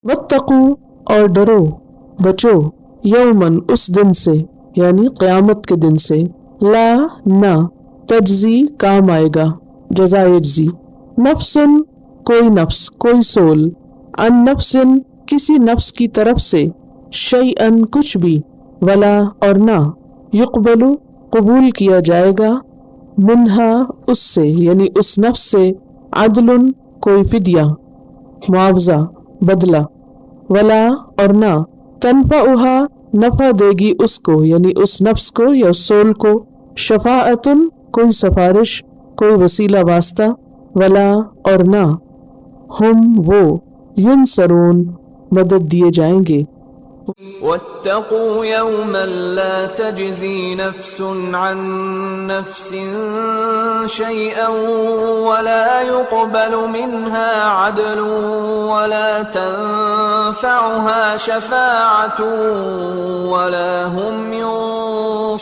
واتقوا اور ڈرو، بچو، یومن اس دن سے، یعنی قیامت کے دن سے، لا نہ، تجزی کام آئے گا، جزا یجزی، نفسن کوئی نفس، کوئی سول، عن نفسن کسی نفس کی طرف سے، شیئن کچھ بھی، ولا اور نہ، یقبل قبول کیا جائے گا، منہا اس سے، یعنی اس نفس سے، عدل کوئی فدیہ، معاوضہ، بدلہ، ولا اور نہ، تنفعہا نفع دے گی اس کو، یعنی اس نفس کو یا اس سول کو، شفاعتن کوئی سفارش، کوئی وسیلہ واسطہ، ولا اور نہ، ہم وہ، ینصرون مدد دیے جائیں گے۔ واتقوا يوما لا تجزي نفس عن نفس شيئا ولا يقبل منها عدل ولا تنفعها شفاعة ولا هم ينصرون۔